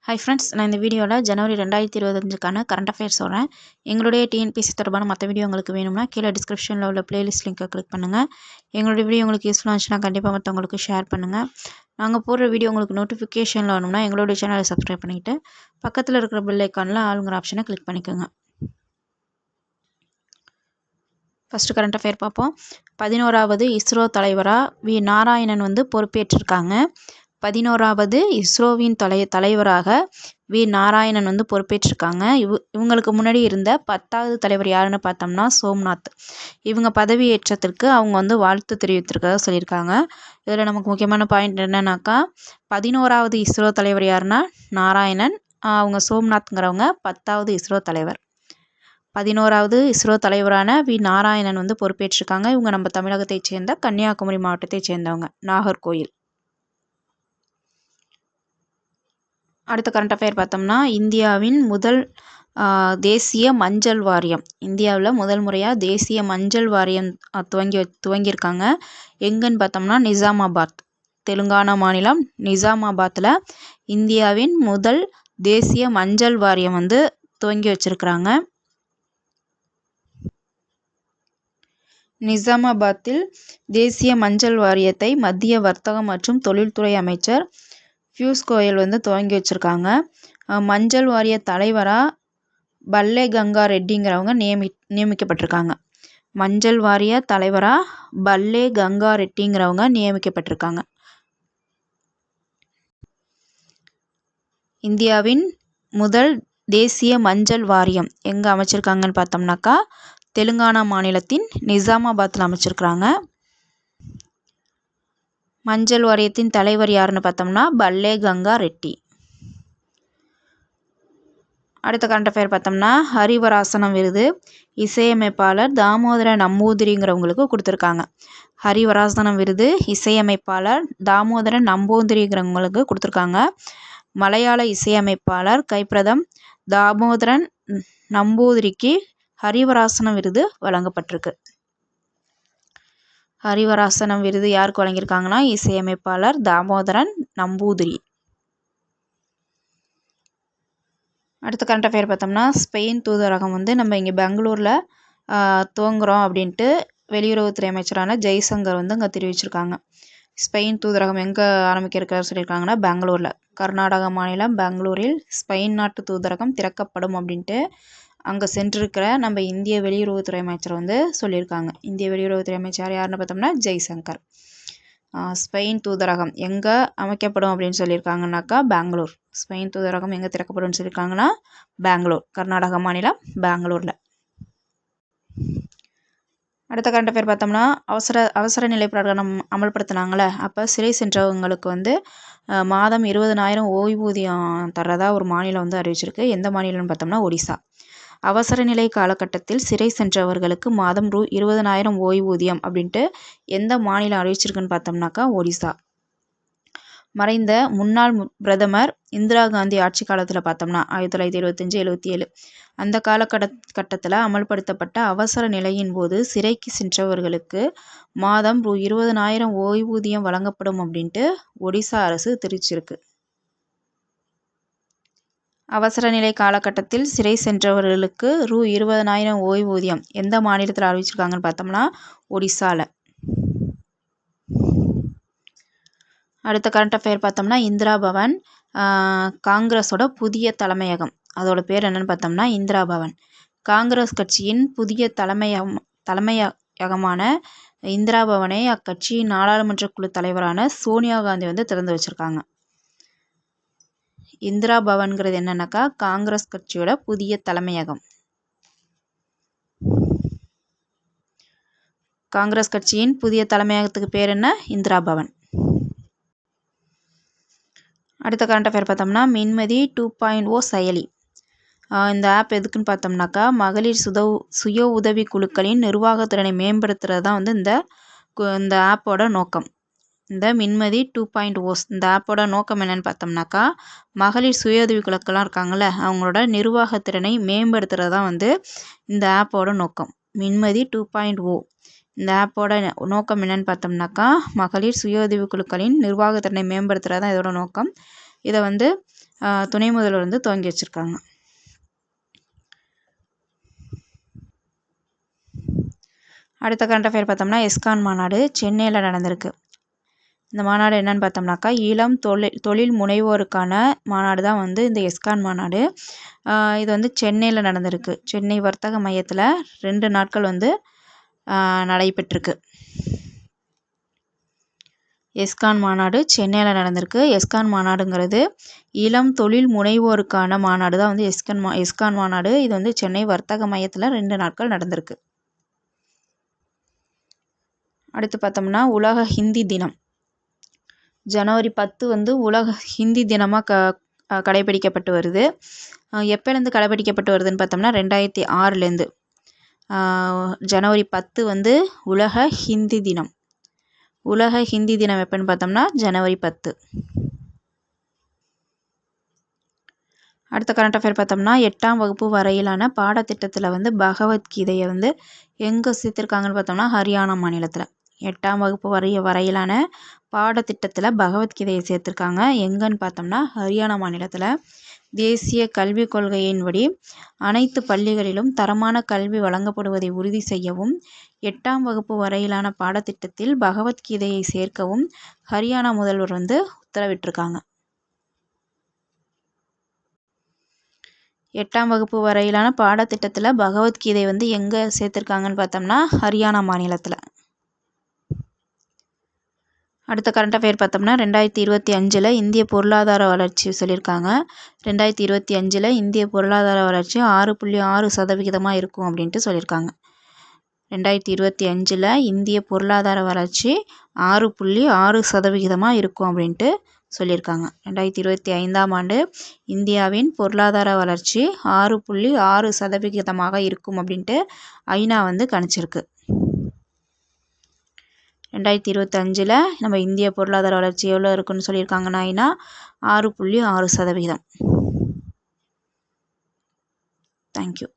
Hi friends, நான் இந்த வீடியோவில் ஜனவரி 2025க்கான கரண்ட் அஃபேர்ஸ் சொல்கிறேன். எங்களுடைய டிஎன்பிஎஸ்சி தொடர்பான மற்ற வீடியோ உங்களுக்கு வேணும்னா கீழே டிஸ்கிரிப்ஷனில் உள்ள பிளேலிஸ்ட் லிங்கை கிளிக் பண்ணுங்கள். எங்களுடைய வீடியோ உங்களுக்கு யூஸ்ஃபுல்லாக இருந்துச்சுன்னா கண்டிப்பாக மற்றவங்களுக்கு ஷேர் பண்ணுங்கள். நாங்கள் போடுற வீடியோ உங்களுக்கு நோட்டிஃபிகேஷனில் வரணும்னா எங்களுடைய சேனலை சப்ஸ்கிரைப் பண்ணிவிட்டு பக்கத்தில் இருக்கிற பெல் ஐக்கானில் ஆளுங்கிற ஆப்ஷனை கிளிக் பண்ணிக்கோங்க. ஃபஸ்ட்டு கரண்ட் அஃபேர் பார்ப்போம். 11வது இஸ்ரோ தலைவராக வி நாராயணன் பொறுப்பேற்றிருக்காங்க. 11வது இஸ்ரோவின் தலைவராக வி நாராயணன் பொறுப்பேற்றிருக்காங்க. இவங்களுக்கு முன்னாடி இருந்த 10வது தலைவர் யாருன்னு பார்த்தோம்னா சோம்நாத். இவங்க பதவியேற்றத்திற்கு அவங்க வாழ்த்து தெரிவித்திருக்கிறதா சொல்லியிருக்காங்க. இதில் நமக்கு முக்கியமான பாயிண்ட் என்னன்னாக்கா 11வது இஸ்ரோ தலைவர் யாருன்னா நாராயணன், அவங்க சோம்நாத்ங்கிறவங்க 10வது இஸ்ரோ தலைவர். 11வது இஸ்ரோ தலைவரான வி நாராயணன் பொறுப்பேற்றிருக்காங்க. இவங்க நம்ம தமிழகத்தைச் சேர்ந்த கன்னியாகுமரி மாவட்டத்தைச் சேர்ந்தவங்க, நாகர்கோயில். அடுத்த கரண்ட் அஃபேர் பார்த்தோம்னா இந்தியாவின் முதல் தேசிய மஞ்சள் வாரியம். இந்தியாவில் முதல் முறையாக தேசிய மஞ்சள் வாரியம் துவங்கியிருக்காங்க. எங்கன்னு பார்த்தோம்னா நிஜாமாபாத், தெலுங்கானா மாநிலம் நிஜாமாபாத்தில் இந்தியாவின் முதல் தேசிய மஞ்சள் வாரியம் துவங்கி வச்சிருக்கிறாங்க. நிஜாமாபாத்தில் தேசிய மஞ்சள் வாரியத்தை மத்திய வர்த்தகம் மற்றும் தொழில்துறை அமைச்சர் பியூஷ் கோயல் துவங்கி வச்சுருக்காங்க. மஞ்சள் வாரிய தலைவராக பல்லே கங்கா ரெட்டிங்கிறவங்க நியமிக்கப்பட்டிருக்காங்க. மஞ்சள் வாரிய தலைவராக பல்லே கங்கா ரெட்டிங்கிறவங்க நியமிக்கப்பட்டிருக்காங்க. இந்தியாவின் முதல் தேசிய மஞ்சள் வாரியம் எங்கே அமைச்சிருக்காங்கன்னு பார்த்தோம்னாக்கா தெலுங்கானா மாநிலத்தின் நிஜாமாபாத்தில் அமைச்சிருக்கிறாங்க. மஞ்சள் வாரியத்தின் தலைவர் யாருன்னு பார்த்தோம்னா பல்லே கங்கா ரெட்டி. அடுத்த கரண்ட் அஃபேர் பார்த்தோம்னா ஹரிவராசனம் விருது இசையமைப்பாளர் தாமோதர நம்பூதிரிங்கிறவங்களுக்கு கொடுத்துருக்காங்க. ஹரிவராசனம் விருது இசையமைப்பாளர் தாமோதர நம்பூதிரிங்கிறவங்களுக்கு கொடுத்துருக்காங்க. மலையாள இசையமைப்பாளர் கைப்பிரதம் தாமோதரன் நம்பூதிரிக்கு ஹரிவராசனம் விருது வழங்கப்பட்டிருக்கு. ஹரிவராசனம் விருது யாருக்கு வழங்கியிருக்காங்கன்னா இசையமைப்பாளர் தாமோதரன் நம்பூதிரி. அடுத்த கரண்ட் அஃபேர் பார்த்தோம்னா ஸ்பெயின் தூதரகம் நம்ம இங்கே பெங்களூரில் துவங்குறோம் அப்படின்ட்டு வெளியுறவுத்துறை அமைச்சரான ஜெய்சங்கர் அங்கே தெரிவிச்சிருக்காங்க. ஸ்பெயின் தூதரகம் எங்கே ஆரம்பிக்க இருக்கிறார் சொல்லியிருக்காங்கன்னா பெங்களூரில், கர்நாடக மாநிலம் பெங்களூரில் ஸ்பெயின் நாட்டு தூதரகம் திறக்கப்படும் அப்படின்ட்டு அங்கே சென்றிருக்கிற நம்ம இந்திய வெளியுறவுத்துறை அமைச்சர் சொல்லியிருக்காங்க. இந்திய வெளியுறவுத்துறை அமைச்சர் யாருன்னு பார்த்தோம்னா ஜெய்சங்கர். ஸ்பெயின் தூதரகம் எங்கே அமைக்கப்படும் அப்படின்னு சொல்லியிருக்காங்கன்னாக்கா பெங்களூர். ஸ்பெயின் தூதரகம் எங்கே திறக்கப்படும்னு சொல்லியிருக்காங்கன்னா பெங்களூர், கர்நாடக மாநிலம் பெங்களூரில். அடுத்த கரண்ட் அஃபேர் பார்த்தோம்னா அவசர நிலை பிரகடனம் அமல்படுத்தினாங்களே, அப்போ சிறை சென்றவங்களுக்கு மாதம் 20,000 ஓய்வூதியம் தர்றதா ஒரு மாநிலம் அறிவிச்சிருக்கு. எந்த மாநிலம்னு பார்த்தோம்னா ஒடிசா. அவசர நிலை காலகட்டத்தில் சிறை சென்றவர்களுக்கு மாதம் ரூ 20,000 ஓய்வூதியம் அப்படின்ட்டு எந்த மாநிலம் அறிவிச்சிருக்குன்னு பார்த்தோம்னாக்கா ஒடிசா. மறைந்த முன்னாள் பிரதமர் இந்திரா காந்தி ஆட்சி காலத்தில் பார்த்தோம்னா 1975-77 அந்த காலகட்டத்தில் அமல்படுத்தப்பட்ட அவசர நிலையின் போது சிறைக்கு சென்றவர்களுக்கு மாதம் ரூ 20,000 ஓய்வூதியம் வழங்கப்படும் அப்படின்ட்டு ஒடிசா அரசு தெரிவிச்சிருக்கு. அவசர நிலை காலகட்டத்தில் சிறை சென்றவர்களுக்கு ரூ 20,000 ஓய்வூதியம் எந்த மாநிலத்தில் அறிவிச்சிருக்காங்கன்னு பார்த்தோம்னா ஒடிசாவில். அடுத்த கரண்ட் அஃபேர் பார்த்தோம்னா இந்திரா பவன் காங்கிரஸோட புதிய தலைமையகம். அதோட பேர் என்னன்னு பார்த்தோம்னா இந்திரா பவன். காங்கிரஸ் கட்சியின் புதிய தலைமையகமான இந்திரா பவனை அக்கட்சியின் நாடாளுமன்ற குழு தலைவரான சோனியா காந்தி திறந்து வச்சிருக்காங்க. இந்திரா பவன்கிறது என்னன்னாக்கா காங்கிரஸ் கட்சியோட புதிய தலைமையகம். காங்கிரஸ் கட்சியின் புதிய தலைமையகத்துக்கு பேர் என்ன? இந்திரா பவன். அடுத்த கரண்ட் அஃபேர் பார்த்தோம்னா மின்மதி 2.0 செயலி. இந்த ஆப் எதுக்குன்னு பார்த்தோம்னாக்கா மகளிர் சுய உதவி குழுக்களின் நிர்வாகத்திறனை மேம்படுத்துறது தான் இந்த ஆப்போட நோக்கம். இந்த மின்மதி 2.0 இந்த ஆப்போட நோக்கம் என்னன்னு பார்த்தோம்னாக்கா மகளிர் சுய உதவி குழுக்கெல்லாம் இருக்காங்கள்ல, அவங்களோட நிர்வாகத்திறனை மேம்படுத்துறது தான் இந்த ஆப்போட நோக்கம். மின்மதி 2.0 இந்த ஆப்போட நோக்கம் என்னன்னு பார்த்தோம்னாக்கா மகளிர் சுய உதவி குழுக்களின் நிர்வாகத்திறனை மேம்படுத்துறது தான் இதோட நோக்கம். இதை துணை முதல்வர் வந்து துவங்கி வச்சுருக்காங்க. அடுத்த கரண்ட் அஃபேர் பார்த்தோம்னா இஸ்கான் மாநாடு சென்னையில் நடந்திருக்கு. இந்த மாநாடு என்னன்னு பார்த்தோம்னாக்கா இளம் தொழில் முனைவோருக்கான மாநாடு தான் வந்து இந்த இஸ்கான் மாநாடு. இது வந்து சென்னையில் நடந்திருக்கு. சென்னை வர்த்தக மையத்தில் 2 நாட்கள் வந்து நடைபெற்றிருக்கு. இஸ்கான் மாநாடு சென்னையில் நடந்திருக்கு. இஸ்கான் மாநாடுங்கிறது இளம் தொழில் முனைவோருக்கான மாநாடு தான் வந்து இஸ்கான் மாநாடு. இது வந்து சென்னை வர்த்தக மையத்தில் 2 நாட்கள் நடந்திருக்கு. அடுத்து பார்த்தோம்னா உலக ஹிந்தி தினம். ஜனவரி 10 வந்து உலக ஹிந்தி தினமாக கடைபிடிக்கப்பட்டு வருது. எப்போலேருந்து கடைபிடிக்கப்பட்டு வருதுன்னு பார்த்தோம்னா 2006லேருந்து. ஜனவரி 10 வந்து உலக ஹிந்தி தினம். உலக ஹிந்தி தினம் எப்போன்னு பார்த்தோம்னா ஜனவரி 10. அடுத்த கரண்ட் அஃபேர் பார்த்தோம்னா 8ஆம் வகுப்பு வரையிலான பாடத்திட்டத்தில் வந்து பகவத்கீதையை வந்து எங்கே சேர்த்துருக்காங்கன்னு பார்த்தோம்னா ஹரியானா மாநிலத்தில். 8ஆம் வகுப்பு வரையிலான பாடத்திட்டத்தில் பகவத்கீதையை சேர்த்துருக்காங்க. எங்கன்னு பார்த்தோம்னா ஹரியானா மாநிலத்தில். தேசிய கல்விக் கொள்கையின்படி அனைத்து பள்ளிகளிலும் தரமான கல்வி வழங்கப்படுவதை உறுதி செய்யவும் 8ஆம் வகுப்பு வரையிலான பாடத்திட்டத்தில் பகவத்கீதையை சேர்க்கவும் ஹரியானா முதல்வர் வந்து உத்தரவிட்டிருக்காங்க. 8ஆம் வகுப்பு வரையிலான பாடத்திட்டத்தில் பகவத்கீதை வந்து எங்கே சேர்த்துருக்காங்கன்னு பார்த்தோம்னா ஹரியானா மாநிலத்தில். அடுத்த கரண்ட் அஃபேர் பார்த்தோம்னா 2025 இந்திய பொருளாதார வளர்ச்சி சொல்லியிருக்காங்க. 2025 இந்திய பொருளாதார வளர்ச்சி 6.6% இருக்கும் அப்படின்ட்டு சொல்லியிருக்காங்க. 2025 இந்திய பொருளாதார வளர்ச்சி 6.6% இருக்கும் அப்படின்ட்டு சொல்லியிருக்காங்க. 2025ஆம் ஆண்டு இந்தியாவின் பொருளாதார வளர்ச்சி 6.6% இருக்கும் அப்படின்ட்டு ஐநா வந்து கணிச்சிருக்கு. 2025 நம்ம இந்திய பொருளாதார வளர்ச்சி எவ்வளோ இருக்குன்னு சொல்லியிருக்காங்கன்னா ஐநா 6.6%. தேங்க்யூ.